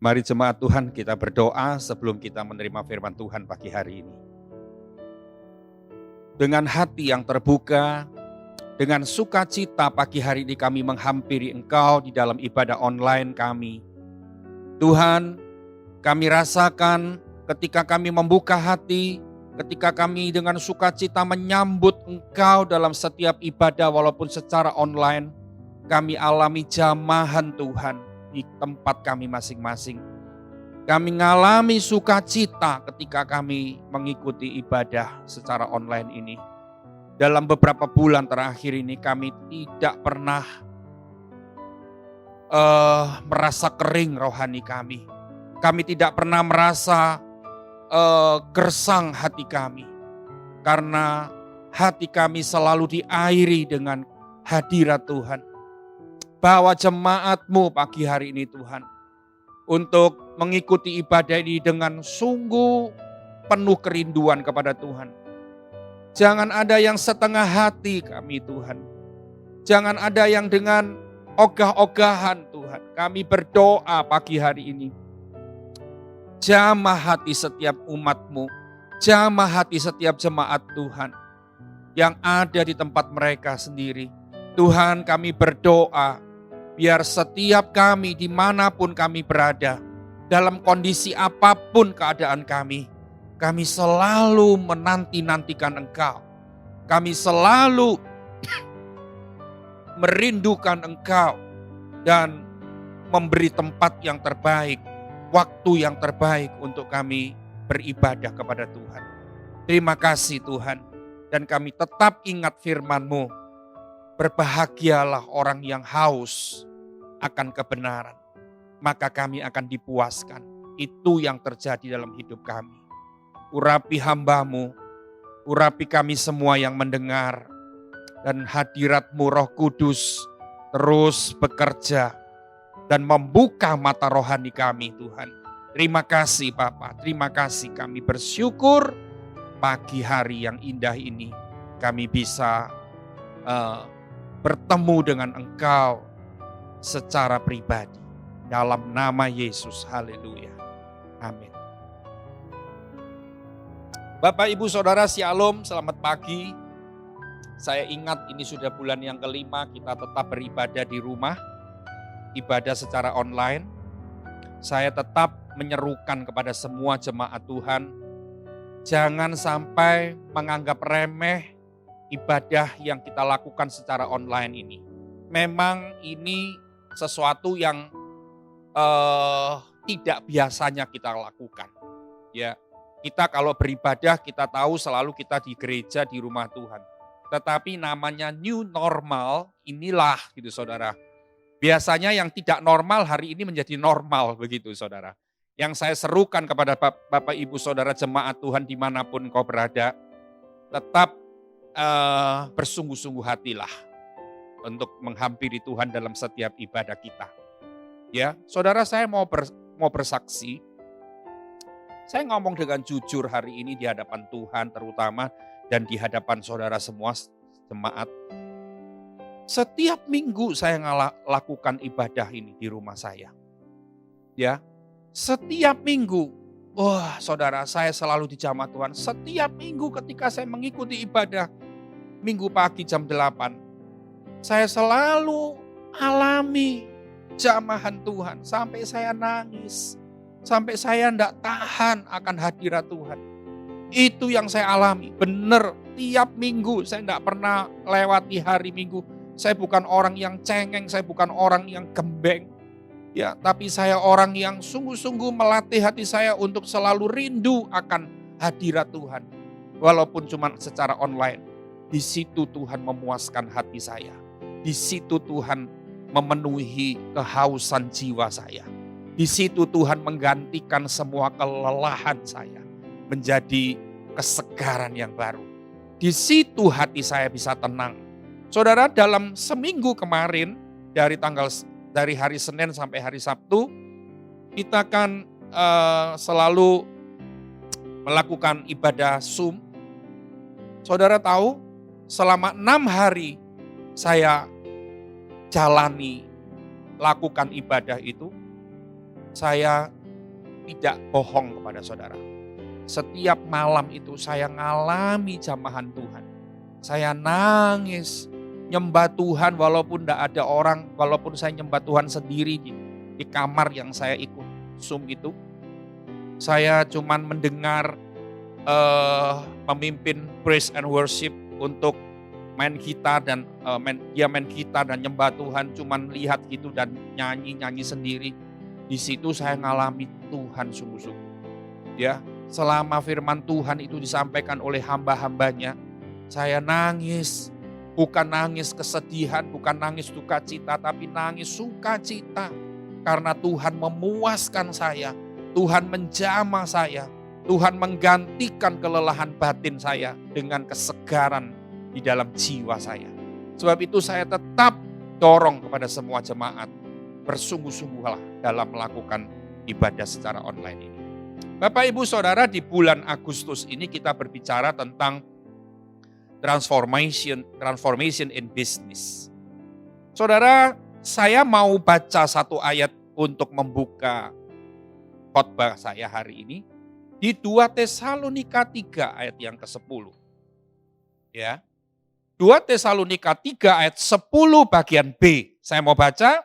Mari jemaat Tuhan kita berdoa sebelum kita menerima firman Tuhan pagi hari ini. Dengan hati yang terbuka, dengan sukacita pagi hari ini kami menghampiri Engkau di dalam ibadah online kami. Tuhan, kami rasakan ketika kami membuka hati, ketika kami dengan sukacita menyambut Engkau dalam setiap ibadah walaupun secara online, kami alami jamahan Tuhan di tempat kami masing-masing. Kami mengalami sukacita ketika kami mengikuti ibadah secara online ini. Dalam beberapa bulan terakhir ini kami tidak pernah merasa kering rohani kami. Kami tidak pernah merasa gersang hati kami. Karena hati kami selalu diairi dengan hadirat Tuhan. Bawa jemaat-Mu pagi hari ini Tuhan, untuk mengikuti ibadah ini dengan sungguh penuh kerinduan kepada Tuhan. Jangan ada yang setengah hati kami Tuhan. Jangan ada yang dengan ogah-ogahan Tuhan. Kami berdoa pagi hari ini. Jamah hati setiap umat-Mu. Jamah hati setiap jemaat Tuhan yang ada di tempat mereka sendiri. Tuhan, kami berdoa biar setiap kami dimanapun kami berada, dalam kondisi apapun keadaan kami selalu menanti-nantikan Engkau. Kami selalu merindukan Engkau dan memberi tempat yang terbaik, waktu yang terbaik untuk kami beribadah kepada Tuhan. Terima kasih Tuhan, dan kami tetap ingat firman-Mu. Berbahagialah orang yang haus akan kebenaran, maka kami akan dipuaskan. Itu yang terjadi dalam hidup kami. Urapi hamba-Mu, urapi kami semua yang mendengar, dan hadirat-Mu Roh Kudus terus bekerja dan membuka mata rohani kami Tuhan. Terima kasih Bapa, terima kasih, kami bersyukur pagi hari yang indah ini kami bisa bertemu dengan Engkau secara pribadi. Dalam nama Yesus, haleluya. Amin. Bapak, Ibu, Saudara, Shalom, selamat pagi. Saya ingat ini sudah bulan yang kelima kita tetap beribadah di rumah, ibadah secara online. Saya tetap menyerukan kepada semua jemaat Tuhan, jangan sampai menganggap remeh ibadah yang kita lakukan secara online ini. Memang ini sesuatu yang tidak biasanya kita lakukan. Ya, kita kalau beribadah kita tahu selalu kita di gereja, di rumah Tuhan. Tetapi namanya new normal inilah gitu Saudara. Biasanya yang tidak normal hari ini menjadi normal begitu Saudara. Yang saya serukan kepada Bapak Ibu Saudara jemaat Tuhan dimanapun kau berada, tetap bersungguh-sungguh hatilah untuk menghampiri Tuhan dalam setiap ibadah kita. Ya, Saudara, saya mau bersaksi. Saya ngomong dengan jujur hari ini di hadapan Tuhan terutama dan di hadapan saudara semua jemaat. Setiap minggu saya lakukan ibadah ini di rumah saya. Ya, setiap minggu. Wah, saudara, saya selalu dijamah Tuhan. Setiap minggu ketika saya mengikuti ibadah minggu pagi jam 8, saya selalu alami jamahan Tuhan sampai saya nangis, sampai saya tidak tahan akan hadirat Tuhan. Itu yang saya alami, benar tiap minggu. Saya tidak pernah lewati hari Minggu. Saya bukan orang yang cengeng, saya bukan orang yang gembeng. Ya, tapi saya orang yang sungguh-sungguh melatih hati saya untuk selalu rindu akan hadirat Tuhan. Walaupun cuma secara online. Di situ Tuhan memuaskan hati saya. Di situ Tuhan memenuhi kehausan jiwa saya. Di situ Tuhan menggantikan semua kelelahan saya menjadi kesegaran yang baru. Di situ hati saya bisa tenang. Saudara, dalam seminggu kemarin dari hari Senin sampai hari Sabtu, kita kan selalu melakukan ibadah Zoom. Saudara tahu, selama 6 hari saya jalani, lakukan ibadah itu. saya tidak bohong kepada saudara. Setiap malam itu saya ngalami jamahan Tuhan. Saya nangis, nyembah Tuhan walaupun tidak ada orang, walaupun saya nyembah Tuhan sendiri di kamar yang saya ikut Zoom itu. Saya cuman mendengar pemimpin praise and worship untuk main gitar dan dia main gitar dan nyembah Tuhan, cuman lihat gitu dan nyanyi sendiri. Di situ saya ngalami Tuhan sungguh-sungguh. Ya, selama firman Tuhan itu disampaikan oleh hamba-hambanya, saya nangis. Bukan nangis kesedihan, bukan nangis duka cita, tapi nangis sukacita. Karena Tuhan memuaskan saya, Tuhan menjamah saya, Tuhan menggantikan kelelahan batin saya dengan kesegaran di dalam jiwa saya. Sebab itu saya tetap dorong kepada semua jemaat, bersungguh-sungguhlah dalam melakukan ibadah secara online ini. Bapak Ibu Saudara, di bulan Agustus ini kita berbicara tentang transformation in business. Saudara, saya mau baca satu ayat untuk membuka khotbah saya hari ini di 2 Tesalonika 3 ayat yang ke-10. Ya. 2 Tesalonika 3 ayat 10 bagian B. Saya mau baca,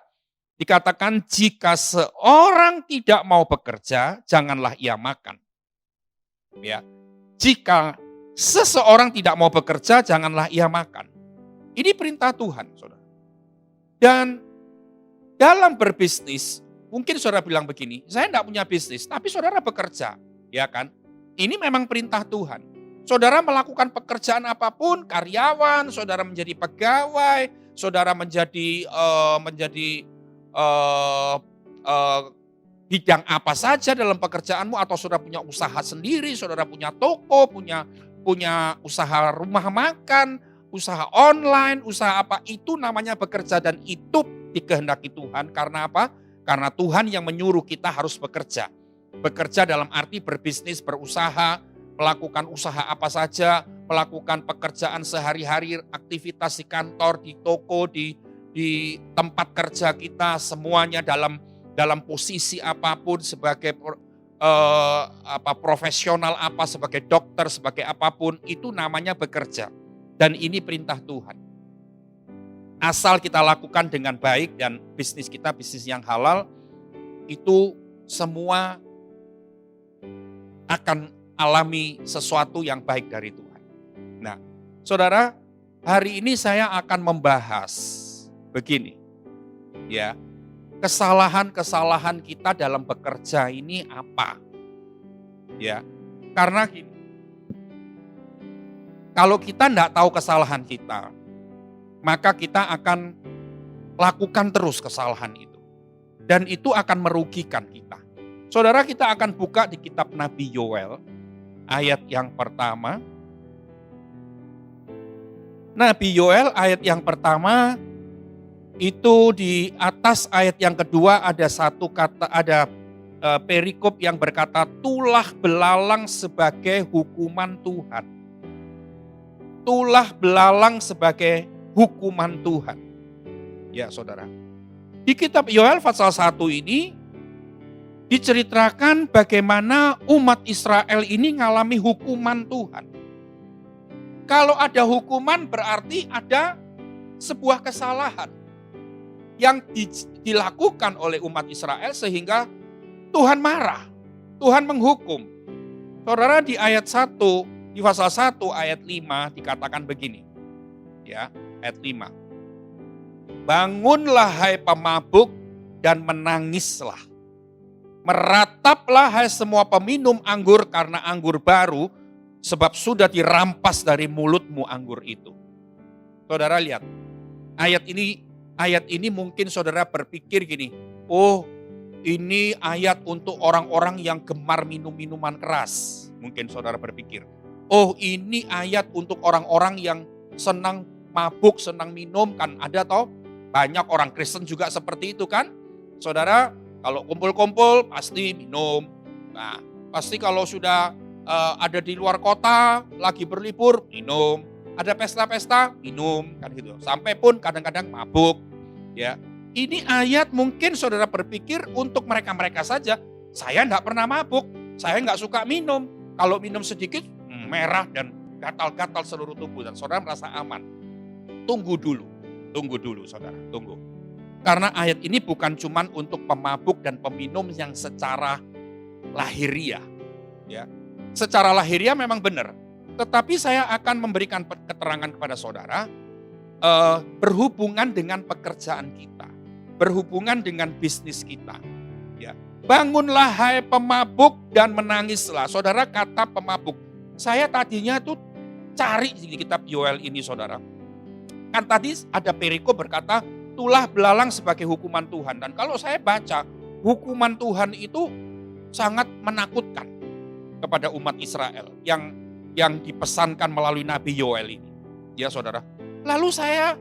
dikatakan jika seorang tidak mau bekerja, janganlah ia makan. Ya. Jika seseorang tidak mau bekerja, janganlah ia makan. Ini perintah Tuhan, saudara. Dan dalam berbisnis, mungkin saudara bilang begini, saya tidak punya bisnis, tapi saudara bekerja, ya kan? Ini memang perintah Tuhan. Saudara melakukan pekerjaan apapun, karyawan, saudara menjadi pegawai, saudara menjadi bidang apa saja dalam pekerjaanmu, atau saudara punya usaha sendiri, saudara punya toko, punya usaha rumah makan, usaha online, usaha apa, itu namanya bekerja dan itu dikehendaki Tuhan. Karena apa? Karena Tuhan yang menyuruh kita harus bekerja. Bekerja dalam arti berbisnis, berusaha, melakukan usaha apa saja, melakukan pekerjaan sehari-hari, aktivitas di kantor, di toko, di tempat kerja kita, semuanya dalam posisi apapun, sebagai profesional apa, sebagai dokter, sebagai apapun, itu namanya bekerja. Dan ini perintah Tuhan. Asal kita lakukan dengan baik dan bisnis kita bisnis yang halal, itu semua akan alami sesuatu yang baik dari Tuhan. Nah, saudara, hari ini saya akan membahas begini. Ya. Kesalahan-kesalahan kita dalam bekerja ini apa? Ya, karena gini, kalau kita tidak tahu kesalahan kita, maka kita akan lakukan terus kesalahan itu. Dan itu akan merugikan kita. Saudara, kita akan buka di kitab Nabi Yoel, ayat yang pertama. Nabi Yoel ayat yang pertama, itu di atas ayat yang kedua ada satu kata, ada perikop yang berkata tulah belalang sebagai hukuman Tuhan. Tulah belalang sebagai hukuman Tuhan. Ya saudara. Di kitab Yoel pasal 1 ini diceritakan bagaimana umat Israel ini mengalami hukuman Tuhan. Kalau ada hukuman berarti ada sebuah kesalahan yang dilakukan oleh umat Israel sehingga Tuhan marah, Tuhan menghukum. Saudara, di ayat 1, di pasal 1 ayat 5 dikatakan begini. Ya, ayat 5. Bangunlah hai pemabuk dan menangislah. Merataplah hai semua peminum anggur karena anggur baru, sebab sudah dirampas dari mulutmu anggur itu. Saudara lihat, ayat ini mungkin saudara berpikir gini, oh ini ayat untuk orang-orang yang gemar minum minuman keras. Mungkin saudara berpikir, oh ini ayat untuk orang-orang yang senang mabuk, senang minum, kan ada toh? Banyak orang Kristen juga seperti itu kan. Saudara, kalau kumpul-kumpul pasti minum. Nah, pasti kalau sudah ada di luar kota, lagi berlibur, minum. Ada pesta-pesta, minum, kan gitu. Sampai pun kadang-kadang mabuk. Ya, Ini ayat mungkin saudara berpikir untuk mereka-mereka saja. Saya enggak pernah mabuk, saya enggak suka minum. Kalau minum sedikit, merah dan gatal-gatal seluruh tubuh dan saudara merasa aman. Tunggu dulu saudara, tunggu. Karena ayat ini bukan cuman untuk pemabuk dan peminum yang secara lahiriah. Ya. Secara lahiriah memang benar. Tetapi saya akan memberikan keterangan kepada saudara berhubungan dengan pekerjaan kita. Berhubungan dengan bisnis kita. Ya. Bangunlah hai pemabuk dan menangislah. Saudara, kata pemabuk. Saya tadinya tuh cari di kitab Yoel ini saudara. Kan tadi ada perikop berkata, tulah belalang sebagai hukuman Tuhan. Dan kalau saya baca, hukuman Tuhan itu sangat menakutkan kepada umat Israel yang dipesankan melalui Nabi Yoel ini. Ya saudara. Lalu saya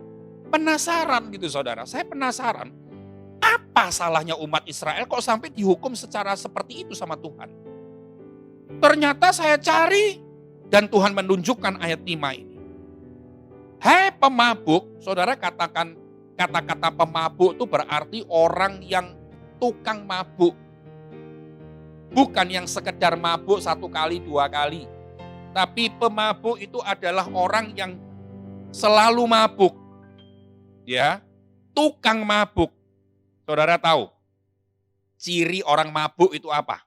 penasaran gitu saudara. Saya penasaran, apa salahnya umat Israel kok sampai dihukum secara seperti itu sama Tuhan? Ternyata saya cari dan Tuhan menunjukkan ayat 5 ini. Hai pemabuk, saudara katakan kata-kata pemabuk itu berarti orang yang tukang mabuk. Bukan yang sekedar mabuk 1 kali, 2 kali. Tapi pemabuk itu adalah orang yang selalu mabuk. Ya, tukang mabuk. Saudara tahu, ciri orang mabuk itu apa?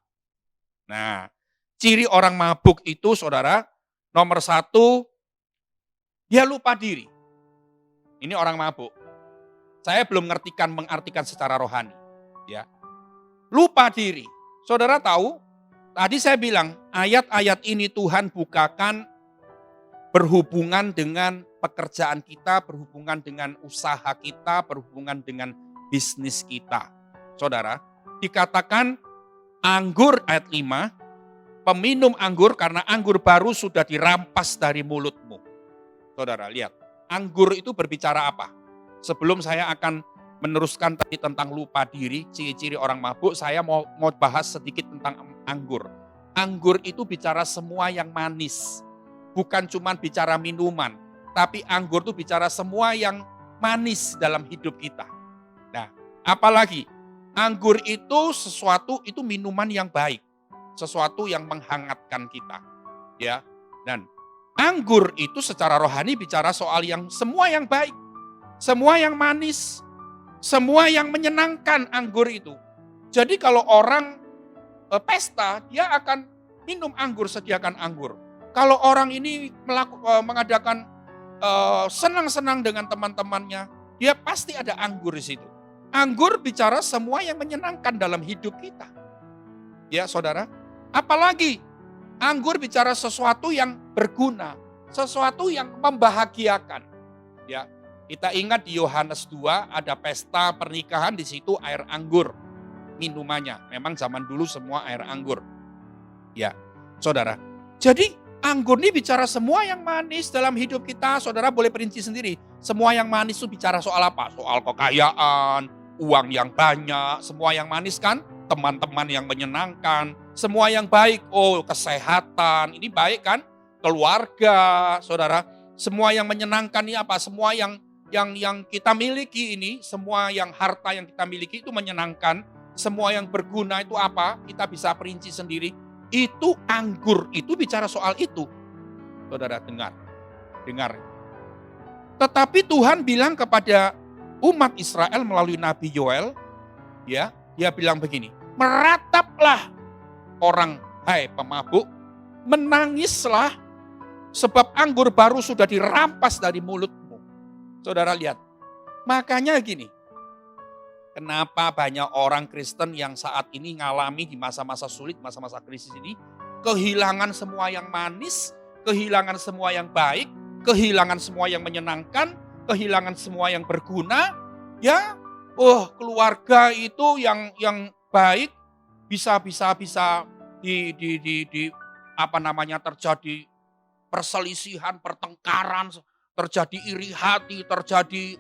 Nah, ciri orang mabuk itu saudara, nomor 1, dia lupa diri. Ini orang mabuk. Saya belum mengartikan secara rohani. Ya, lupa diri. Saudara tahu, tadi saya bilang ayat-ayat ini Tuhan bukakan berhubungan dengan pekerjaan kita, berhubungan dengan usaha kita, berhubungan dengan bisnis kita. Saudara, dikatakan anggur ayat 5, peminum anggur karena anggur baru sudah dirampas dari mulutmu. Saudara, lihat, anggur itu berbicara apa? Sebelum saya akan meneruskan tadi tentang lupa diri, ciri-ciri orang mabuk, saya mau bahas sedikit tentang anggur. Anggur itu bicara semua yang manis. Bukan cuma bicara minuman, tapi anggur itu bicara semua yang manis dalam hidup kita. Nah, apalagi anggur itu itu minuman yang baik, sesuatu yang menghangatkan kita, ya. Dan anggur itu secara rohani bicara soal yang semua yang baik, semua yang manis, semua yang menyenangkan anggur itu. Jadi kalau orang pesta, dia akan minum anggur, sediakan anggur. Kalau orang ini mengadakan senang-senang dengan teman-temannya, dia pasti ada anggur di situ. Anggur bicara semua yang menyenangkan dalam hidup kita. Ya saudara, apalagi anggur bicara sesuatu yang berguna, sesuatu yang membahagiakan. Ya, kita ingat di Yohanes 2 ada pesta pernikahan, di situ air anggur minumannya. Memang zaman dulu semua air anggur. Ya, saudara. Jadi anggur ini bicara semua yang manis dalam hidup kita. Saudara boleh perinci sendiri. Semua yang manis itu bicara soal apa? Soal kekayaan, uang yang banyak, semua yang manis kan? Teman-teman yang menyenangkan, semua yang baik. Oh, kesehatan, ini baik kan? Keluarga, saudara. Semua yang menyenangkan ini apa? Semua yang kita miliki ini, semua yang harta yang kita miliki itu menyenangkan. Semua yang berguna itu apa? Kita bisa perinci sendiri. Itu anggur, itu bicara soal itu. Saudara dengar. Tetapi Tuhan bilang kepada umat Israel melalui Nabi Yoel, ya, dia bilang begini, merataplah orang, hai pemabuk, menangislah sebab anggur baru sudah dirampas dari mulutmu. Saudara lihat, makanya gini, kenapa banyak orang Kristen yang saat ini ngalami di masa-masa sulit, masa-masa krisis ini, kehilangan semua yang manis, kehilangan semua yang baik, kehilangan semua yang menyenangkan, kehilangan semua yang berguna, ya, keluarga itu yang baik bisa terjadi perselisihan, pertengkaran, terjadi iri hati, terjadi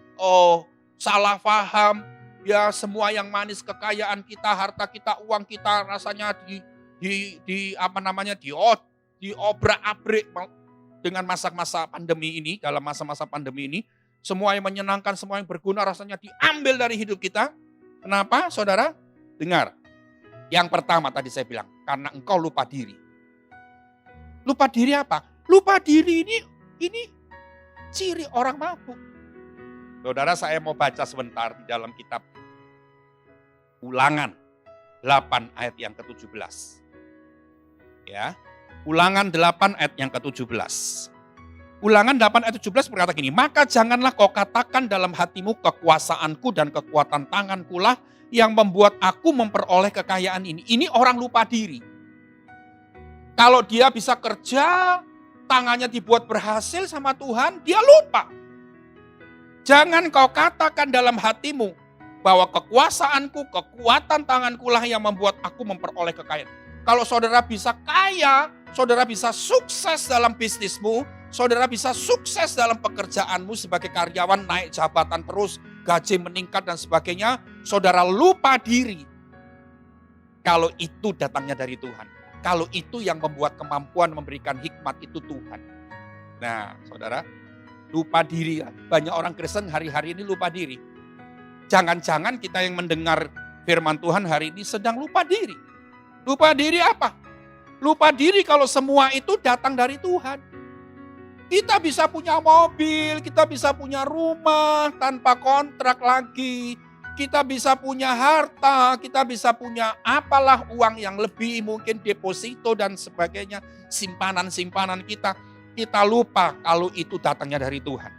salah paham, ya semua yang manis, kekayaan kita, harta kita, uang kita rasanya diobrak-abrik dengan masa-masa pandemi ini, dalam masa-masa pandemi ini. semua yang menyenangkan, semua yang berguna rasanya diambil dari hidup kita. Kenapa, saudara? Dengar. Yang pertama tadi saya bilang, karena engkau lupa diri. Lupa diri apa? Lupa diri ini ciri orang mabuk. Saudara, saya mau baca sebentar di dalam kitab Ulangan 8 ayat yang ke-17. Ya. Ulangan 8 ayat yang ke-17. Ulangan 8 ayat 17 berkata gini, maka janganlah kau katakan dalam hatimu kekuasaanku dan kekuatan tanganku lah yang membuat aku memperoleh kekayaan ini. Ini orang lupa diri. Kalau dia bisa kerja, tangannya dibuat berhasil sama Tuhan, dia lupa. Jangan kau katakan dalam hatimu bahwa kekuasaanku, kekuatan tanganku lah yang membuat aku memperoleh kekayaan. Kalau saudara bisa kaya, saudara bisa sukses dalam bisnismu, saudara bisa sukses dalam pekerjaanmu sebagai karyawan, naik jabatan terus, gaji meningkat dan sebagainya, saudara lupa diri. Kalau itu datangnya dari Tuhan. Kalau itu yang membuat kemampuan memberikan hikmat itu Tuhan. Nah, saudara, lupa diri. Banyak orang Kristen hari-hari ini lupa diri. Jangan-jangan kita yang mendengar firman Tuhan hari ini sedang lupa diri. Lupa diri apa? Lupa diri kalau semua itu datang dari Tuhan. Kita bisa punya mobil, kita bisa punya rumah tanpa kontrak lagi. Kita bisa punya harta, kita bisa punya apalah uang yang lebih, mungkin deposito dan sebagainya. Simpanan-simpanan kita. Kita lupa kalau itu datangnya dari Tuhan.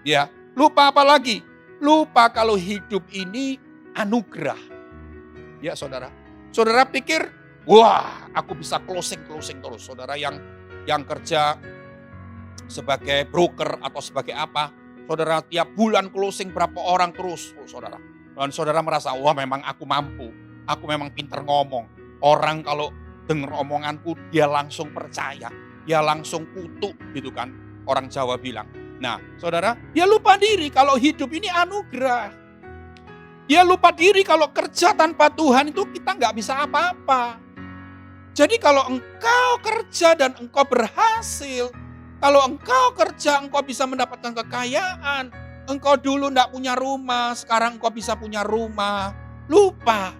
Ya, lupa apa lagi? Lupa kalau hidup ini anugerah. Ya saudara. Saudara pikir, wah aku bisa closing terus. Saudara yang kerja sebagai broker atau sebagai apa. Saudara tiap bulan closing berapa orang terus. Saudara. Dan saudara merasa, wah memang aku mampu. Aku memang pintar ngomong. Orang kalau dengar omonganku dia langsung percaya. Dia langsung kutuk gitu kan. Orang Jawa bilang. Nah saudara, dia lupa diri kalau hidup ini anugerah. Dia lupa diri kalau kerja tanpa Tuhan itu kita nggak bisa apa-apa. Jadi kalau engkau kerja dan engkau berhasil, kalau engkau kerja engkau bisa mendapatkan kekayaan, engkau dulu nggak punya rumah, sekarang engkau bisa punya rumah. Lupa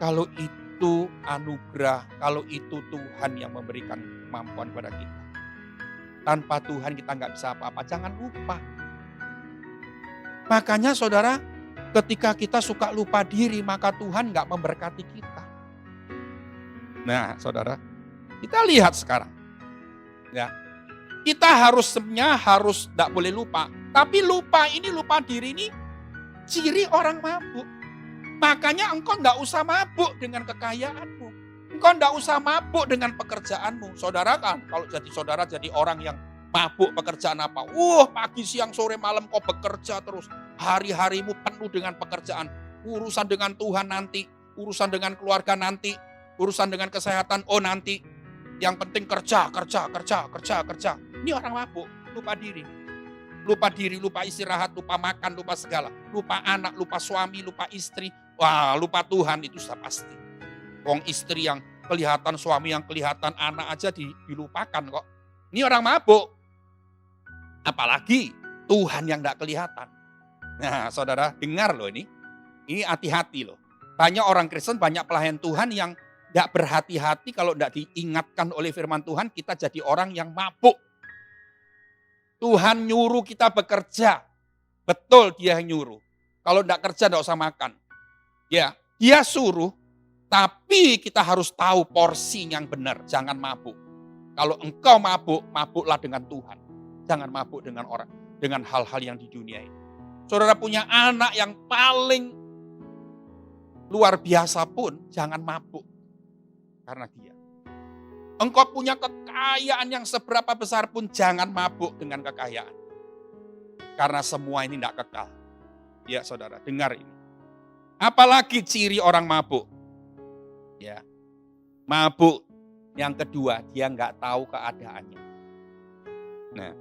kalau itu anugerah, kalau itu Tuhan yang memberikan kemampuan pada kita. Tanpa Tuhan kita nggak bisa apa-apa, jangan lupa. Makanya saudara, ketika kita suka lupa diri, maka Tuhan nggak memberkati kita. Nah saudara, kita lihat sekarang. Ya, kita harus nggak boleh lupa. Tapi lupa diri ini ciri orang mabuk. Makanya engkau nggak usah mabuk dengan kekayaanmu. Engkau nggak usah mabuk dengan pekerjaanmu. Saudara kan, kalau saudara jadi orang yang mabuk pekerjaan apa? Pagi, siang, sore, malam kau bekerja terus. Hari-harimu penuh dengan pekerjaan. Urusan dengan Tuhan nanti. Urusan dengan keluarga nanti. Urusan dengan kesehatan, nanti. Yang penting kerja. Ini orang mabuk, lupa diri. Lupa diri, lupa istirahat, lupa makan, lupa segala. Lupa anak, lupa suami, lupa istri. Wah, lupa Tuhan itu sudah pasti. Wong istri yang kelihatan, suami yang kelihatan, anak aja dilupakan kok. Ini orang mabuk. Apalagi Tuhan yang tidak kelihatan. Nah saudara dengar loh ini. Ini hati-hati loh. Banyak orang Kristen, banyak pelayan Tuhan yang tidak berhati-hati kalau tidak diingatkan oleh firman Tuhan, kita jadi orang yang mabuk. Tuhan nyuruh kita bekerja. Betul dia yang nyuruh. Kalau tidak kerja tidak usah makan. Ya, dia suruh. Tapi kita harus tahu porsi yang benar, jangan mabuk. Kalau engkau mabuk, mabuklah dengan Tuhan. Jangan mabuk dengan orang, dengan hal-hal yang di dunia ini. Saudara punya anak yang paling luar biasa pun, jangan mabuk karena dia. Engkau punya kekayaan yang seberapa besar pun, jangan mabuk dengan kekayaan. Karena semua ini tidak kekal. Ya saudara, dengar ini. Apalagi ciri orang mabuk. Ya, mabuk yang kedua, dia nggak tahu keadaannya. Nah,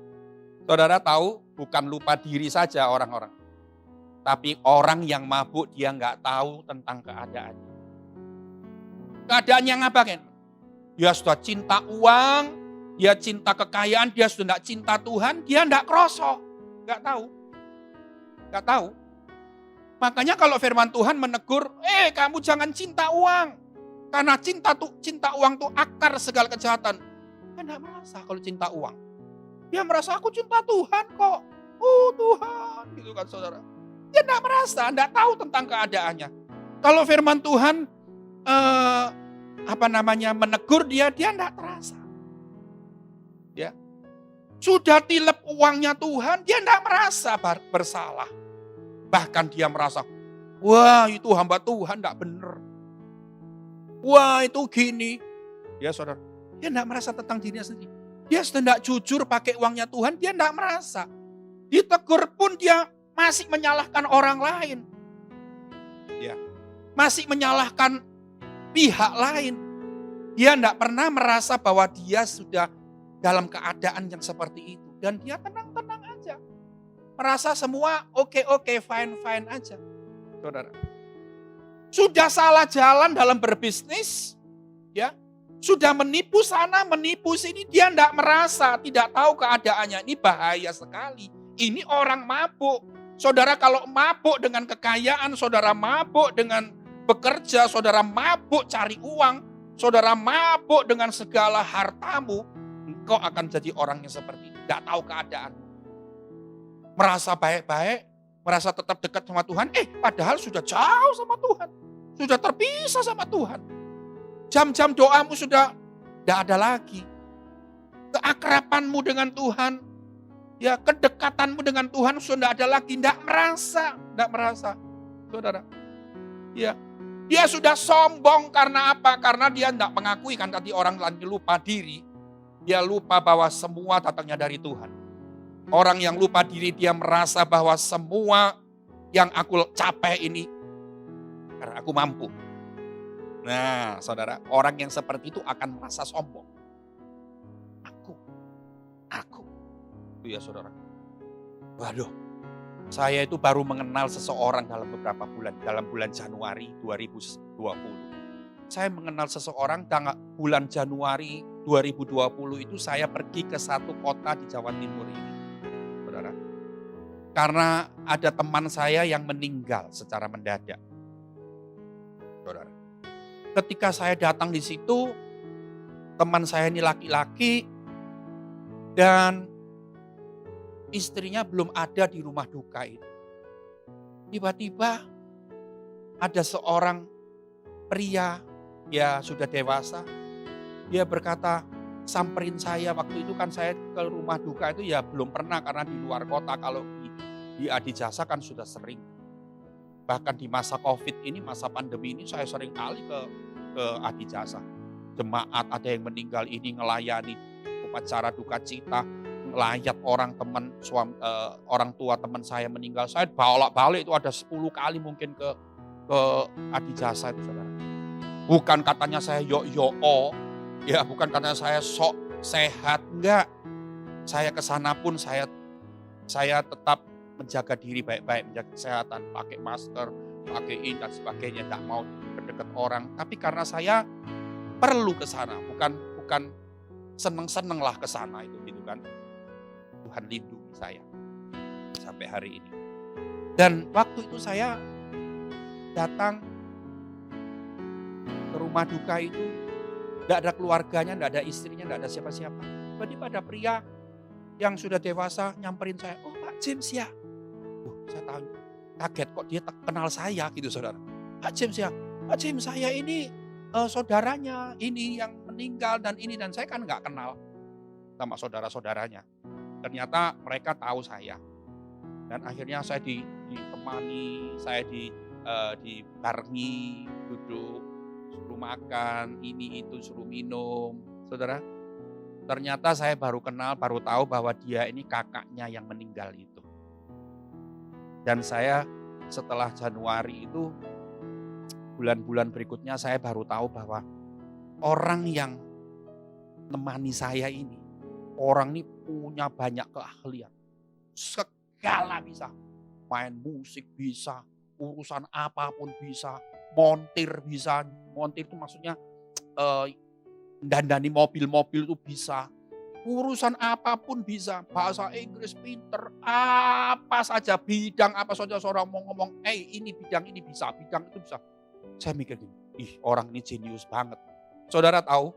saudara tahu bukan lupa diri saja orang-orang. Tapi orang yang mabuk dia nggak tahu tentang keadaannya. Keadaannya ngapain? Dia sudah cinta uang, dia cinta kekayaan, dia sudah nggak cinta Tuhan, dia nggak kroso. Nggak tahu. Nggak tahu. Makanya kalau firman Tuhan menegur, kamu jangan cinta uang. Karena cinta uang tuh akar segala kejahatan. Dia nggak merasa kalau cinta uang. Dia merasa aku cinta Tuhan kok. Oh Tuhan, gitu kan saudara. Dia nggak merasa, nggak tahu tentang keadaannya. Kalau firman Tuhan menegur dia nggak terasa. Ya. Sudah tilep uangnya Tuhan, dia nggak merasa bersalah. Bahkan dia merasa, wah itu hamba Tuhan nggak bener. Wah itu gini. Ya saudara, dia nggak merasa tentang dirinya sendiri. Dia sudah nggak jujur pakai uangnya Tuhan, dia nggak merasa. Ditegur pun dia masih menyalahkan orang lain. Ya, masih menyalahkan pihak lain. Dia nggak pernah merasa bahwa dia sudah dalam keadaan yang seperti itu. Dan dia tenang-tenang aja. Merasa semua oke, fine aja. Saudara. Sudah salah jalan dalam berbisnis. Ya. Sudah menipu sana, menipu sini. Dia tidak merasa, tidak tahu keadaannya. Ini bahaya sekali. Ini orang mabuk. Saudara kalau mabuk dengan kekayaan, saudara mabuk dengan bekerja, saudara mabuk cari uang, saudara mabuk dengan segala hartamu, engkau akan jadi orang yang seperti itu. Tidak tahu keadaan. Merasa baik-baik, merasa tetap dekat sama Tuhan, padahal sudah jauh sama Tuhan. Sudah terpisah sama Tuhan. Jam-jam doamu sudah tidak ada lagi. Keakrabanmu dengan Tuhan, ya kedekatanmu dengan Tuhan sudah tidak ada lagi. Tidak merasa. Saudara. Ya, dia sudah sombong karena apa? Karena dia tidak mengakui, kan tadi orang lagi lupa diri. Dia lupa bahwa semua datangnya dari Tuhan. Orang yang lupa diri dia merasa bahwa semua yang aku capai ini karena aku mampu. Nah, saudara, orang yang seperti itu akan merasa sombong. Aku. Itu ya saudara. Waduh, saya itu baru mengenal seseorang dalam beberapa bulan. Dalam bulan Januari 2020. Saya mengenal seseorang bulan Januari 2020 itu saya pergi ke satu kota di Jawa Timur ini. Saudara. Karena ada teman saya yang meninggal secara mendadak. Saudara. Ketika saya datang di situ, teman saya ini laki-laki dan istrinya belum ada di rumah duka itu. Tiba-tiba ada seorang pria, ya sudah dewasa, dia berkata, samperin saya. Waktu itu kan saya ke rumah duka itu ya belum pernah karena di luar kota. Kalau di Adijasa kan sudah sering. Bahkan di masa COVID ini, masa pandemi ini saya sering kali ke Adijasa. Jemaat ada yang meninggal ini ngelayani upacara duka cita, ngelayat orang tua teman saya meninggal. Saya balik itu ada 10 kali mungkin ke Adijasa itu saudara. Bukan katanya saya ya bukan katanya saya sok sehat, enggak. Saya kesana pun saya tetap menjaga diri baik-baik, menjaga kesehatan, pakai masker, pakai ini dan sebagainya, tidak mau dekat orang. Tapi karena saya perlu ke sana, bukan seneng-seneng lah ke sana itu gitu kan. Tuhan lindungi saya sampai hari ini. Dan waktu itu saya datang ke rumah duka itu, tidak ada keluarganya, tidak ada istrinya, tidak ada siapa-siapa. Tiba-tiba ada pria yang sudah dewasa nyamperin saya, oh Pak James ya. Saya tahu, kaget kok dia kenal saya gitu saudara. Pak James ya, Pak James saya ini saudaranya, ini yang meninggal dan saya kan nggak kenal sama saudara-saudaranya. Ternyata mereka tahu saya. Dan akhirnya saya ditemani, saya dibarengi, duduk, suruh makan, ini itu suruh minum. Saudara, ternyata saya baru kenal, baru tahu bahwa dia ini kakaknya yang meninggal itu. Dan saya setelah Januari itu, bulan-bulan berikutnya saya baru tahu bahwa orang yang menemani saya ini, orang ini punya banyak keahlian. Segala bisa. Main musik bisa, urusan apapun bisa, montir bisa. Montir itu maksudnya dandani mobil-mobil itu bisa. Urusan apapun bisa, bahasa Inggris pinter, apa saja, bidang apa saja seorang mau ngomong, ini bidang ini bisa, bidang itu bisa. Saya mikir gini, ih orang ini jenius banget. Saudara tahu,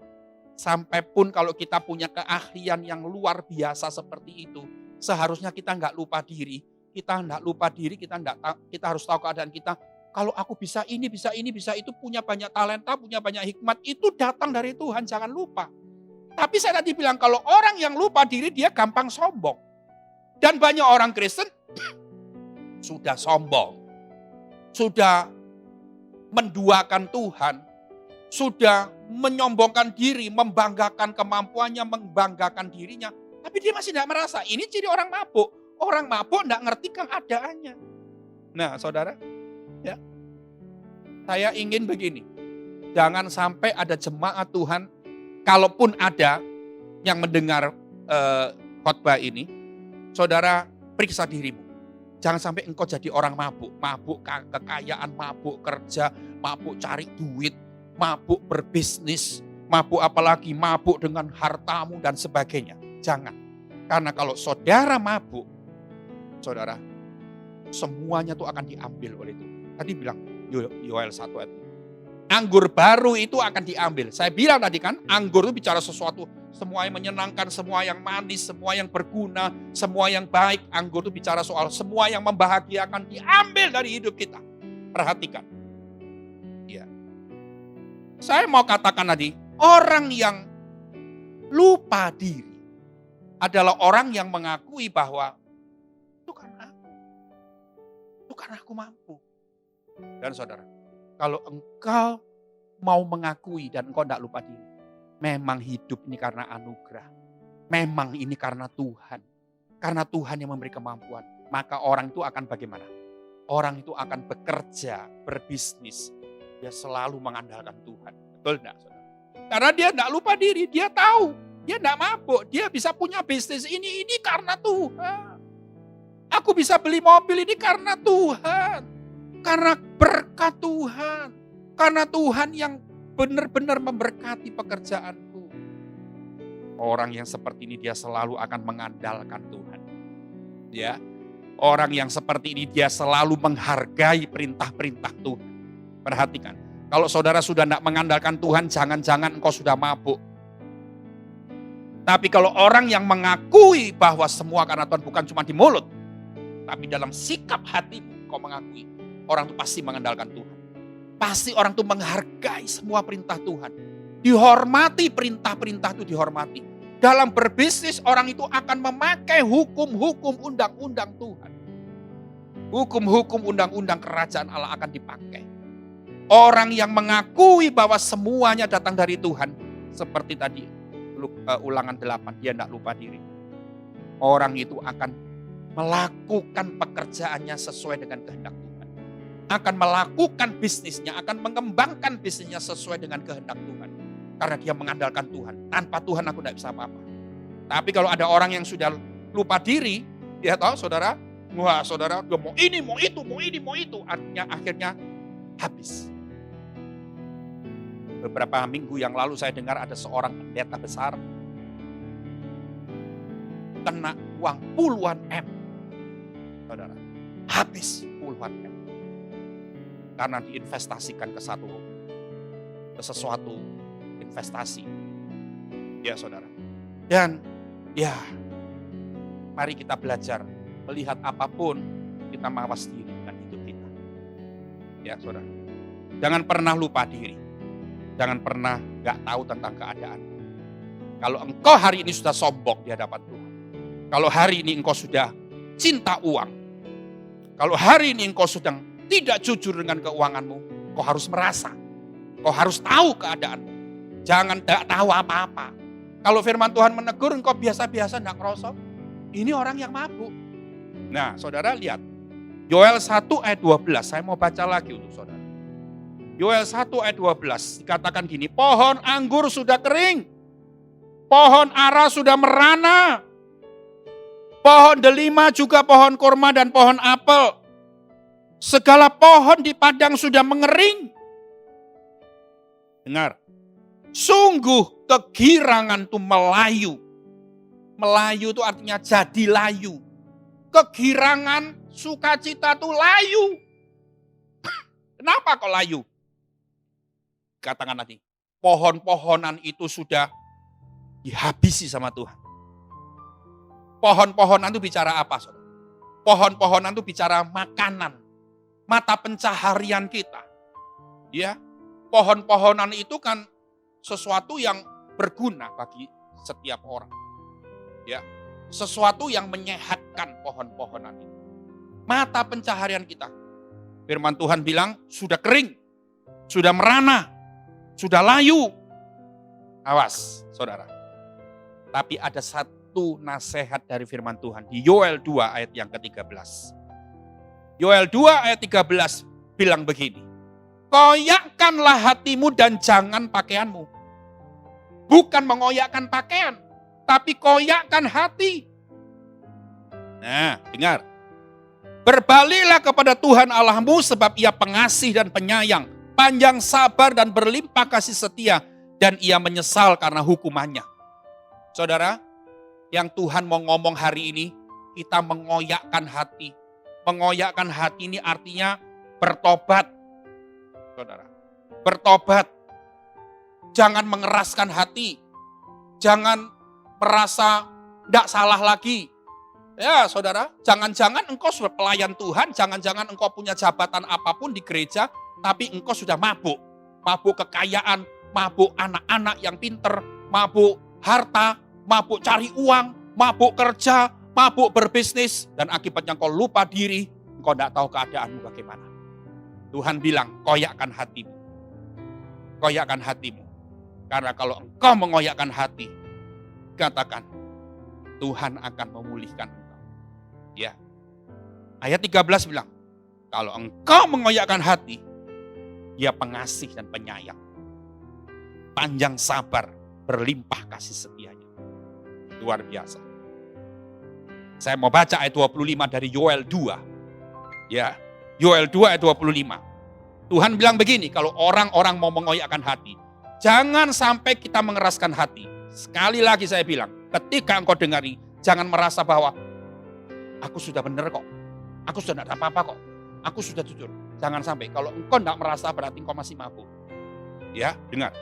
sampai pun kalau kita punya keahlian yang luar biasa seperti itu, seharusnya kita nggak lupa diri. Kita nggak lupa diri, kita harus tahu keadaan kita. Kalau aku bisa ini, bisa ini, bisa itu, punya banyak talenta, punya banyak hikmat, itu datang dari Tuhan, jangan lupa. Tapi saya tadi bilang kalau orang yang lupa diri dia gampang sombong. Dan banyak orang Kristen sudah sombong. Sudah menduakan Tuhan. Sudah menyombongkan diri, membanggakan kemampuannya, membanggakan dirinya. Tapi dia masih tidak merasa. Ini ciri orang mabuk. Orang mabuk tidak ngerti keadaannya. Nah saudara, ya, saya ingin begini. Jangan sampai ada jemaat Tuhan, kalaupun ada yang mendengar khotbah ini, saudara periksa dirimu. Jangan sampai engkau jadi orang mabuk. Mabuk kekayaan, mabuk kerja, mabuk cari duit, mabuk berbisnis, mabuk apalagi mabuk dengan hartamu dan sebagainya. Jangan. Karena kalau saudara mabuk, saudara, semuanya tuh akan diambil oleh Tuhan. Tadi bilang Yoel 1 ayat 5. Anggur baru itu akan diambil. Saya bilang tadi kan, anggur itu bicara sesuatu, semua yang menyenangkan, semua yang manis, semua yang berguna, semua yang baik. Anggur itu bicara soal semua yang membahagiakan diambil dari hidup kita. Perhatikan. Ya. Saya mau katakan tadi, orang yang lupa diri adalah orang yang mengakui bahwa itu karena aku mampu. Dan saudara, kalau engkau mau mengakui dan engkau tidak lupa diri, memang hidup ini karena anugerah. Memang ini karena Tuhan. Karena Tuhan yang memberi kemampuan. Maka orang itu akan bagaimana? Orang itu akan bekerja, berbisnis. Dia selalu mengandalkan Tuhan. Betul tidak, saudara? Karena dia tidak lupa diri, dia tahu. Dia tidak mabuk, dia bisa punya bisnis ini karena Tuhan. Aku bisa beli mobil ini karena Tuhan. Karena berkat Tuhan. Karena Tuhan yang benar-benar memberkati pekerjaanku. Orang yang seperti ini dia selalu akan mengandalkan Tuhan. Ya. Orang yang seperti ini dia selalu menghargai perintah-perintah Tuhan. Perhatikan. Kalau saudara sudah tidak mengandalkan Tuhan, jangan-jangan engkau sudah mabuk. Tapi kalau orang yang mengakui bahwa semua karena Tuhan, bukan cuma di mulut, tapi dalam sikap hatimu kau mengakui, orang itu pasti mengandalkan Tuhan. Pasti orang itu menghargai semua perintah Tuhan. Dihormati perintah-perintah itu dihormati. Dalam berbisnis orang itu akan memakai hukum-hukum undang-undang Tuhan. Hukum-hukum undang-undang kerajaan Allah akan dipakai. Orang yang mengakui bahwa semuanya datang dari Tuhan. Seperti tadi Ulangan 8, dia tidak lupa diri. Orang itu akan melakukan pekerjaannya sesuai dengan kehendak Tuhan. Akan melakukan bisnisnya, akan mengembangkan bisnisnya sesuai dengan kehendak Tuhan. Karena dia mengandalkan Tuhan. Tanpa Tuhan aku tidak bisa apa-apa. Tapi kalau ada orang yang sudah lupa diri, dia tahu saudara, wah saudara dia mau ini, mau itu, mau ini, mau itu. Artinya akhirnya habis. Beberapa minggu yang lalu saya dengar ada seorang pendeta besar kena uang puluhan M. Saudara, habis puluhan M. Karena diinvestasikan ke sesuatu investasi. Ya saudara. Dan ya, mari kita belajar melihat apapun kita mawas diri dengan hidup kita. Ya saudara. Jangan pernah lupa diri. Jangan pernah gak tahu tentang keadaan. Kalau engkau hari ini sudah sombong di hadapan Tuhan. Kalau hari ini engkau sudah cinta uang. Kalau hari ini engkau sedang tidak jujur dengan keuanganmu. Engkau harus merasa. Engkau harus tahu keadaanmu. Jangan gak tahu apa-apa. Kalau firman Tuhan menegur engkau biasa-biasa gak ngerosok. Ini orang yang mabuk. Nah saudara lihat. Yoel 1 ayat 12. Saya mau baca lagi untuk saudara. Yoel 1 ayat 12 dikatakan gini, pohon anggur sudah kering, pohon ara sudah merana, pohon delima juga pohon kurma dan pohon apel, segala pohon di padang sudah mengering. Dengar, sungguh kegirangan itu melayu Melayu itu artinya jadi layu. Kegirangan, sukacita itu layu. Kenapa kok layu? Katakan nanti, pohon-pohonan itu sudah dihabisi sama Tuhan. Pohon-pohonan itu bicara apa, saudara? Pohon-pohonan itu bicara makanan, mata pencaharian kita. Ya, pohon-pohonan itu kan sesuatu yang berguna bagi setiap orang. Ya, sesuatu yang menyehatkan pohon-pohonan itu. Mata pencaharian kita. Firman Tuhan bilang sudah kering, sudah merana, sudah layu. Awas, saudara. Tapi ada satu nasihat dari firman Tuhan di Yoel 2 ayat yang ke-13. Yoel 2 ayat 13 bilang begini. Koyakkanlah hatimu dan jangan pakaianmu. Bukan mengoyakkan pakaian, tapi koyakkan hati. Nah, dengar. Berbaliklah kepada Tuhan Allahmu sebab Ia pengasih dan penyayang, panjang sabar dan berlimpah kasih setia, dan Ia menyesal karena hukumannya. Saudara, yang Tuhan mau ngomong hari ini, kita mengoyakkan hati. Mengoyakkan hati ini artinya bertobat. Saudara, bertobat. Jangan mengeraskan hati. Jangan merasa tidak salah lagi. Ya saudara, jangan-jangan engkau sudah pelayan Tuhan, jangan-jangan engkau punya jabatan apapun di gereja, tapi engkau sudah mabuk. Mabuk kekayaan, mabuk anak-anak yang pinter, mabuk harta, mabuk cari uang, mabuk kerja, mabuk berbisnis, dan akibatnya engkau lupa diri, engkau tidak tahu keadaanmu bagaimana. Tuhan bilang, koyakkan hatimu. Koyakkan hatimu. Karena kalau engkau mengoyakkan hati, katakan, Tuhan akan memulihkan engkau. Ya. Ayat 13 bilang, kalau engkau mengoyakkan hati, Dia pengasih dan penyayang. Panjang sabar, berlimpah kasih setianya. Luar biasa. Saya mau baca ayat 25 dari Yoel 2. Ya, Yoel 2 ayat 25. Tuhan bilang begini, kalau orang-orang mau mengoyakkan hati, jangan sampai kita mengeraskan hati. Sekali lagi saya bilang, ketika engkau dengari, jangan merasa bahwa aku sudah benar kok. Aku sudah tidak ada apa-apa kok. Aku sudah jujur. Jangan sampai. Kalau engkau tidak merasa berarti engkau masih mabuk. Ya, dengar.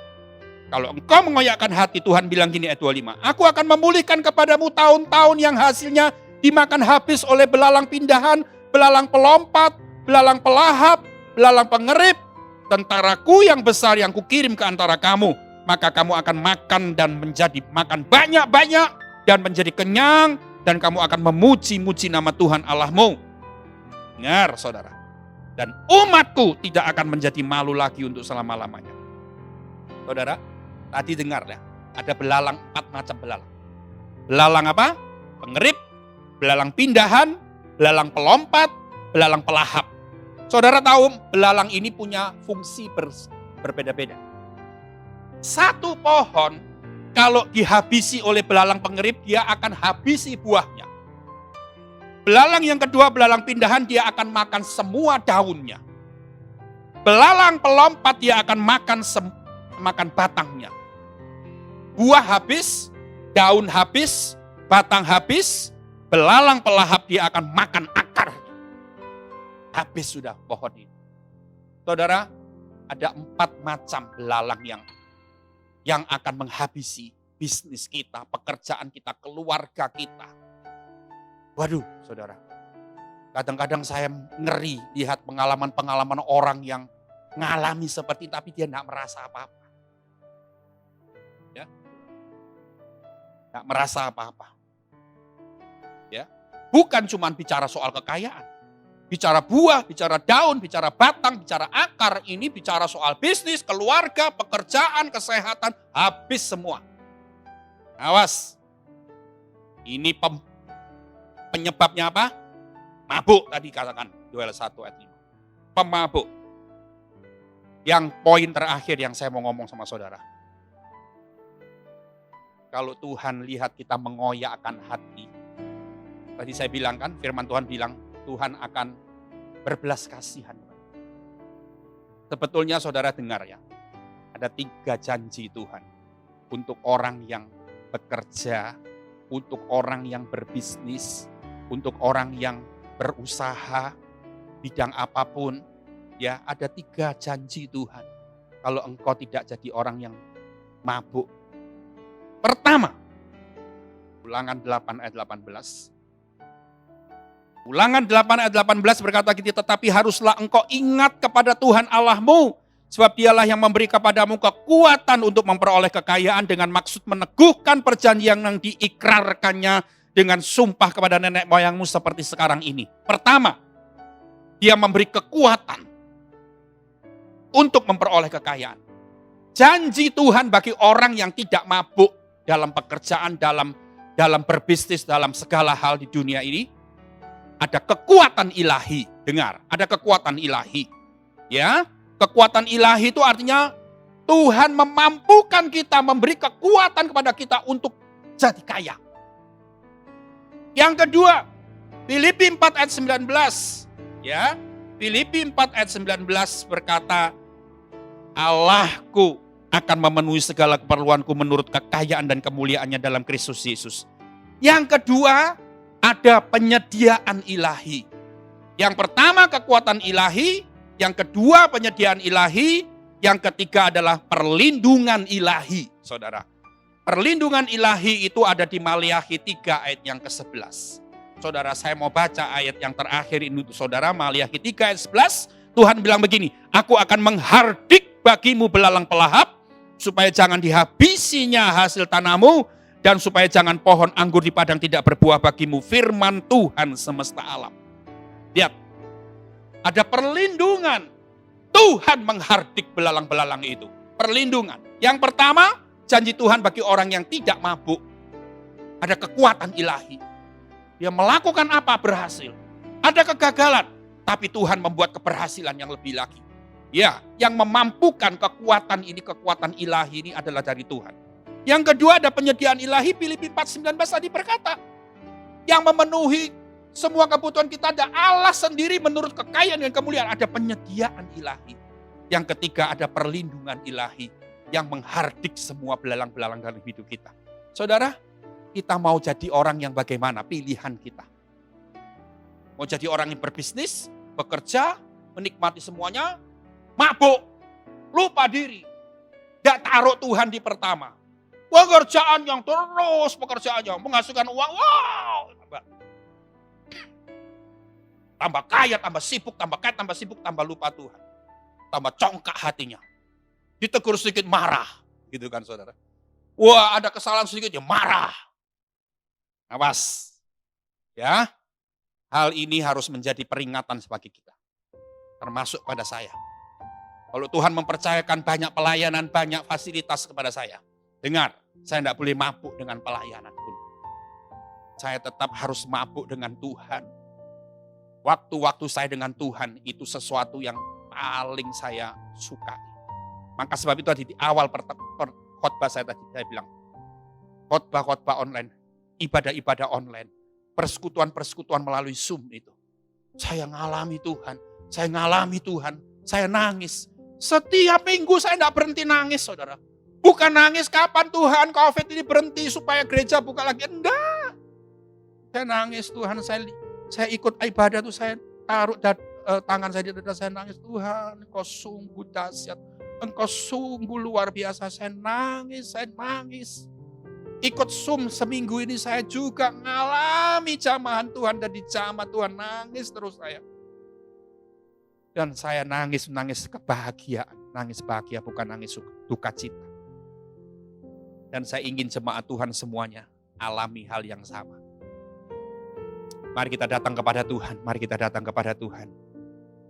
Kalau engkau mengoyakkan hati, Tuhan bilang gini ayat 25. Aku akan memulihkan kepadamu tahun-tahun yang hasilnya dimakan habis oleh belalang pindahan, belalang pelompat, belalang pelahap, belalang pengerip, tentaraku yang besar yang kukirim ke antara kamu. Maka kamu akan makan dan menjadi makan banyak-banyak dan menjadi kenyang, dan kamu akan memuji-muji nama Tuhan Allahmu. Dengar saudara. Dan umatku tidak akan menjadi malu lagi untuk selama-lamanya. Saudara, tadi dengar ya, ada belalang, 4 macam belalang. Belalang apa? Pengerip, belalang pindahan, belalang pelompat, belalang pelahap. Saudara tahu belalang ini punya fungsi berbeda-beda. Satu pohon kalau dihabisi oleh belalang pengerip, dia akan habisi buahnya. Belalang yang kedua, belalang pindahan, dia akan makan semua daunnya. Belalang pelompat, dia akan makan batangnya. Buah habis, daun habis, batang habis, belalang pelahap dia akan makan akar. Habis sudah pohon ini. Saudara, ada 4 macam belalang yang akan menghabisi bisnis kita, pekerjaan kita, keluarga kita. Waduh, saudara. Kadang-kadang saya ngeri lihat pengalaman-pengalaman orang yang ngalami seperti itu, tapi dia tidak merasa apa-apa. Ya. Tidak merasa apa-apa. Ya. Bukan cuma bicara soal kekayaan. Bicara buah, bicara daun, bicara batang, bicara akar. Ini bicara soal bisnis, keluarga, pekerjaan, kesehatan. Habis semua. Awas. Ini penyebabnya apa? Mabuk tadi katakan. Yoel 1 ayat 5. Pemabuk. Yang poin terakhir yang saya mau ngomong sama saudara. Kalau Tuhan lihat kita mengoyakkan hati. Tadi saya bilang kan, firman Tuhan bilang, Tuhan akan berbelas kasihan. Sebetulnya saudara dengar ya, ada 3 janji Tuhan untuk orang yang bekerja untuk orang yang berbisnis, untuk orang yang berusaha, bidang apapun, ya ada 3 janji Tuhan. Kalau engkau tidak jadi orang yang mabuk. Pertama, Ulangan 8 ayat 18. Ulangan 8 ayat 18 berkata gitu, tetapi haruslah engkau ingat kepada Tuhan Allahmu, sebab dialah yang memberi kepadamu kekuatan untuk memperoleh kekayaan dengan maksud meneguhkan perjanjian yang diikrarkannya dengan sumpah kepada nenek moyangmu seperti sekarang ini. Pertama, dia memberi kekuatan untuk memperoleh kekayaan. Janji Tuhan bagi orang yang tidak mabuk dalam pekerjaan, dalam berbisnis, dalam segala hal di dunia ini, ada kekuatan ilahi. Dengar, ada kekuatan ilahi. Ya, kekuatan ilahi itu artinya Tuhan memampukan kita, memberi kekuatan kepada kita untuk jadi kaya. Yang kedua, Filipi 4 ayat 19. Ya, Filipi 4 ayat 19 berkata, Allahku akan memenuhi segala keperluanku menurut kekayaan dan kemuliaannya dalam Kristus Yesus. Yang kedua, ada penyediaan ilahi. Yang pertama kekuatan ilahi, yang kedua penyediaan ilahi, yang ketiga adalah perlindungan ilahi, saudara. Perlindungan ilahi itu ada di Maliakhi 3 ayat yang ke-11. Saudara, saya mau baca ayat yang terakhir ini untuk saudara, Maliakhi 3 ayat 11. Tuhan bilang begini, aku akan menghardik bagimu belalang pelahap, supaya jangan dihabisinya hasil tanahmu, dan supaya jangan pohon anggur di padang tidak berbuah bagimu, firman Tuhan semesta alam. Lihat, ada perlindungan. Tuhan menghardik belalang-belalang itu. Perlindungan. Yang pertama, janji Tuhan bagi orang yang tidak mabuk. Ada kekuatan ilahi. Dia melakukan apa berhasil. Ada kegagalan, tapi Tuhan membuat keberhasilan yang lebih lagi. Ya, yang memampukan kekuatan ilahi ini adalah dari Tuhan. Yang kedua ada penyediaan ilahi, Filipi 4:19 tadi berkata, yang memenuhi semua kebutuhan kita ada Allah sendiri menurut kekayaan dan kemuliaan, ada penyediaan ilahi. Yang ketiga ada perlindungan ilahi yang menghardik semua belalang-belalang dalam hidup kita. Saudara, kita mau jadi orang yang bagaimana? Pilihan kita. Mau jadi orang yang berbisnis, bekerja, menikmati semuanya, mabuk, lupa diri, gak taruh Tuhan di pertama. Pekerjaan yang terus, pekerjaan yang menghasilkan uang, wow. Tambah kaya, tambah sibuk, tambah kaya, tambah sibuk, tambah lupa Tuhan. Tambah congkak hatinya. Ditegur sedikit marah, gitu kan saudara. Wah, ada kesalahan sedikit ya marah. Awas. Ya. Hal ini harus menjadi peringatan bagi kita. Termasuk pada saya. Kalau Tuhan mempercayakan banyak pelayanan, banyak fasilitas kepada saya. Dengar, saya tidak boleh mabuk dengan pelayanan pun. Saya tetap harus mabuk dengan Tuhan. Waktu-waktu saya dengan Tuhan itu sesuatu yang paling saya sukai. Maka sebab itu tadi di awal khotbah saya tadi, saya bilang, khotbah-khotbah online, ibadah-ibadah online, persekutuan-persekutuan melalui Zoom itu. Saya ngalami Tuhan, saya nangis. Setiap minggu saya tidak berhenti nangis, saudara. Bukan nangis kapan Tuhan COVID ini berhenti supaya gereja buka lagi. Enggak. Saya nangis Tuhan, saya ikut ibadah tuh saya taruh tangan saya di dada, saya nangis. Tuhan, Engkau sungguh dahsyat. Engkau sungguh luar biasa. Saya nangis. Ikut Zoom seminggu ini saya juga ngalami jamahan Tuhan, dan di jamaah Tuhan nangis terus saya. Dan saya nangis kebahagiaan. Nangis bahagia, bukan nangis duka cita. Dan saya ingin jemaat Tuhan semuanya alami hal yang sama. Mari kita datang kepada Tuhan.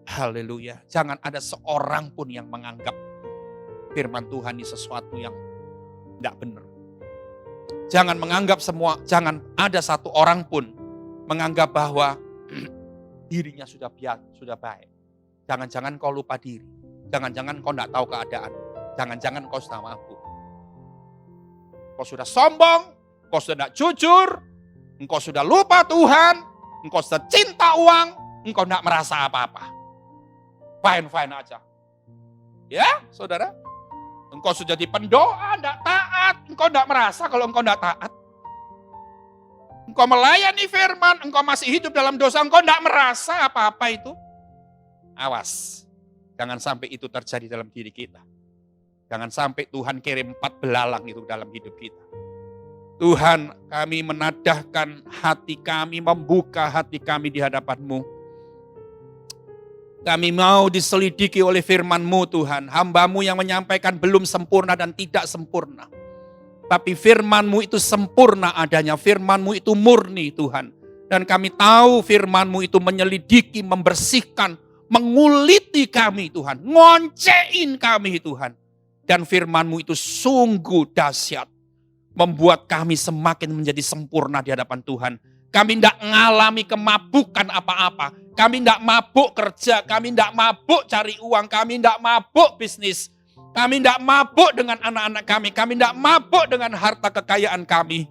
Haleluya. Jangan ada seorang pun yang menganggap firman Tuhan ini sesuatu yang tidak benar. Jangan ada satu orang pun menganggap bahwa dirinya sudah baik. Jangan-jangan kau lupa diri. Jangan-jangan kau tidak tahu keadaan. Jangan-jangan kau sudah mabuk. Kau sudah sombong, kau sudah tidak jujur, engkau sudah lupa Tuhan, engkau sudah cinta uang, engkau tidak merasa apa-apa. Fine aja. Ya, saudara. Engkau sudah jadi pendoa, tidak taat, engkau tidak merasa kalau engkau tidak taat. Engkau melayani firman, engkau masih hidup dalam dosa, engkau tidak merasa apa-apa itu. Awas, jangan sampai itu terjadi dalam diri kita. Jangan sampai Tuhan kirim 4 belalang itu dalam hidup kita. Tuhan, kami menadahkan hati kami, membuka hati kami di hadapan-Mu. Kami mau diselidiki oleh firman-Mu Tuhan. Hamba-Mu yang menyampaikan belum sempurna dan tidak sempurna. Tapi firman-Mu itu sempurna adanya, firman-Mu itu murni Tuhan. Dan kami tahu firman-Mu itu menyelidiki, membersihkan, menguliti kami Tuhan. Ngoncein kami Tuhan. Dan firman-Mu itu sungguh dahsyat. Membuat kami semakin menjadi sempurna di hadapan Tuhan. Kami tidak mengalami kemabukan apa-apa. Kami tidak mabuk kerja, kami tidak mabuk cari uang, kami tidak mabuk bisnis. Kami tidak mabuk dengan anak-anak kami tidak mabuk dengan harta kekayaan kami.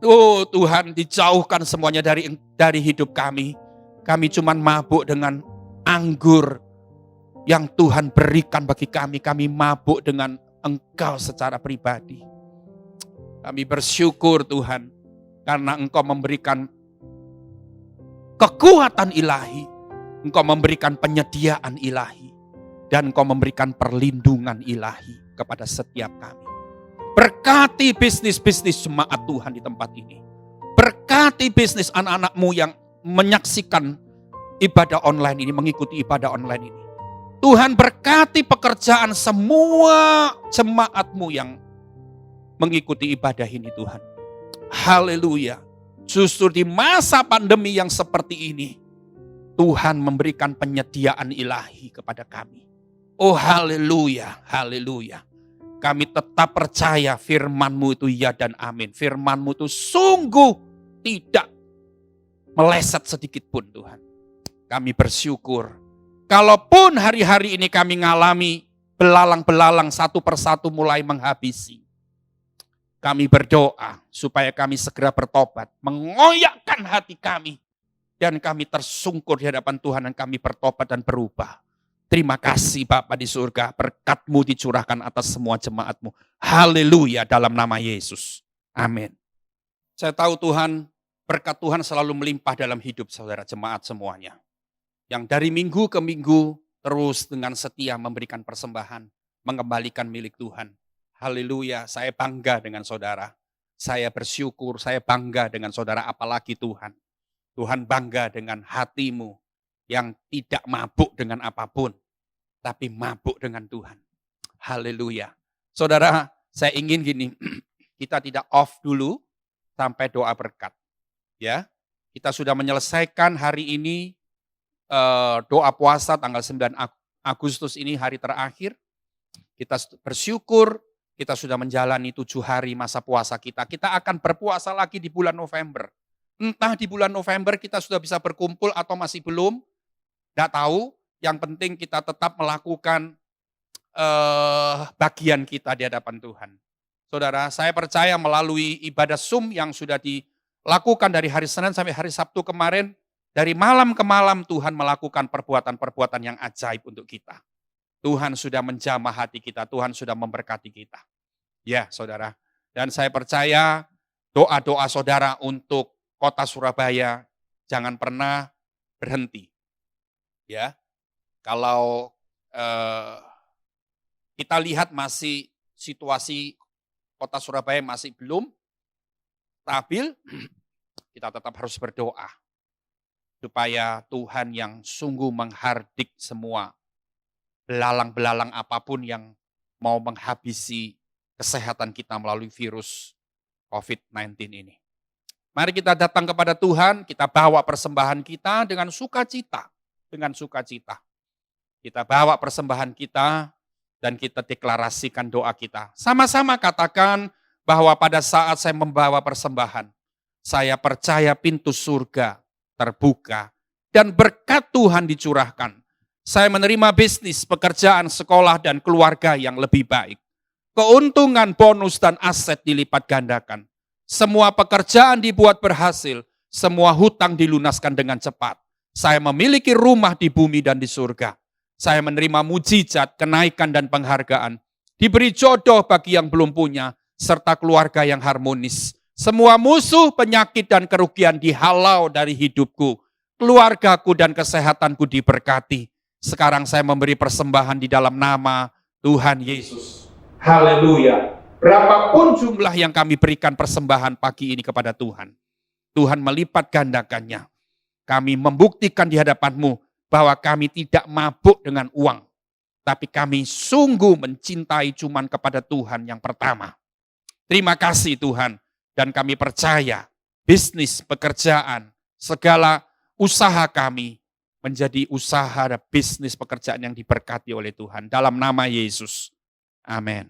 Oh Tuhan, dijauhkan semuanya dari hidup kami. Kami cuma mabuk dengan anggur yang Tuhan berikan bagi kami. Kami mabuk dengan Engkau secara pribadi. Kami bersyukur Tuhan, karena Engkau memberikan kekuatan ilahi. Engkau memberikan penyediaan ilahi. Dan Engkau memberikan perlindungan ilahi kepada setiap kami. Berkati bisnis-bisnis jemaat Tuhan di tempat ini. Berkati bisnis anak-anak-Mu yang menyaksikan ibadah online ini, mengikuti ibadah online ini. Tuhan berkati pekerjaan semua jemaat-Mu yang mengikuti ibadah ini Tuhan. Haleluya. Justru di masa pandemi yang seperti ini, Tuhan memberikan penyediaan ilahi kepada kami. Oh haleluya, haleluya. Kami tetap percaya firman-Mu itu ya dan amin. Firman-Mu itu sungguh tidak meleset sedikit pun Tuhan. Kami bersyukur. Kalaupun hari-hari ini kami ngalami belalang-belalang satu persatu mulai menghabisi. Kami berdoa supaya kami segera bertobat. Mengoyakkan hati kami. Dan kami tersungkur di hadapan Tuhan dan kami bertobat dan berubah. Terima kasih Bapa di surga, berkat-Mu dicurahkan atas semua jemaat-Mu. Haleluya dalam nama Yesus. Amin. Saya tahu Tuhan, berkat Tuhan selalu melimpah dalam hidup saudara jemaat semuanya. Yang dari minggu ke minggu terus dengan setia memberikan persembahan, mengembalikan milik Tuhan. Haleluya, saya bangga dengan saudara. Saya bersyukur, saya bangga dengan saudara, apalagi Tuhan. Tuhan bangga dengan hatimu yang tidak mabuk dengan apapun. Tapi mabuk dengan Tuhan. Haleluya. Saudara, saya ingin gini, kita tidak off dulu sampai doa berkat. Ya, kita sudah menyelesaikan hari ini doa puasa tanggal 9 Agustus ini hari terakhir. Kita bersyukur, kita sudah menjalani 7 hari masa puasa kita. Kita akan berpuasa lagi di bulan November. Entah di bulan November kita sudah bisa berkumpul atau masih belum, tidak tahu. Yang penting kita tetap melakukan bagian kita di hadapan Tuhan. Saudara, saya percaya melalui ibadah Zoom yang sudah dilakukan dari hari Senin sampai hari Sabtu kemarin, dari malam ke malam Tuhan melakukan perbuatan-perbuatan yang ajaib untuk kita. Tuhan sudah menjamah hati kita, Tuhan sudah memberkati kita. Ya, saudara. Dan saya percaya doa-doa saudara untuk kota Surabaya jangan pernah berhenti. Ya. Kalau kita lihat masih situasi kota Surabaya masih belum stabil, kita tetap harus berdoa supaya Tuhan yang sungguh menghardik semua belalang-belalang apapun yang mau menghabisi kesehatan kita melalui virus COVID-19 ini. Mari kita datang kepada Tuhan, kita bawa persembahan kita dengan sukacita, Kita bawa persembahan kita dan kita deklarasikan doa kita. Sama-sama katakan bahwa pada saat saya membawa persembahan, saya percaya pintu surga terbuka dan berkat Tuhan dicurahkan. Saya menerima bisnis, pekerjaan, sekolah, dan keluarga yang lebih baik. Keuntungan, bonus, dan aset dilipat gandakan. Semua pekerjaan dibuat berhasil, semua hutang dilunaskan dengan cepat. Saya memiliki rumah di bumi dan di surga. Saya menerima mujizat, kenaikan, dan penghargaan. Diberi jodoh bagi yang belum punya, serta keluarga yang harmonis. Semua musuh, penyakit, dan kerugian dihalau dari hidupku. Keluargaku dan kesehatanku diberkati. Sekarang saya memberi persembahan di dalam nama Tuhan Yesus. Haleluya. Berapapun jumlah yang kami berikan persembahan pagi ini kepada Tuhan, Tuhan melipat gandakannya. Kami membuktikan di hadapan-Mu bahwa kami tidak mabuk dengan uang, tapi kami sungguh mencintai cuman kepada Tuhan yang pertama. Terima kasih Tuhan, dan kami percaya bisnis, pekerjaan, segala usaha kami menjadi usaha dan bisnis pekerjaan yang diberkati oleh Tuhan. Dalam nama Yesus. Amin.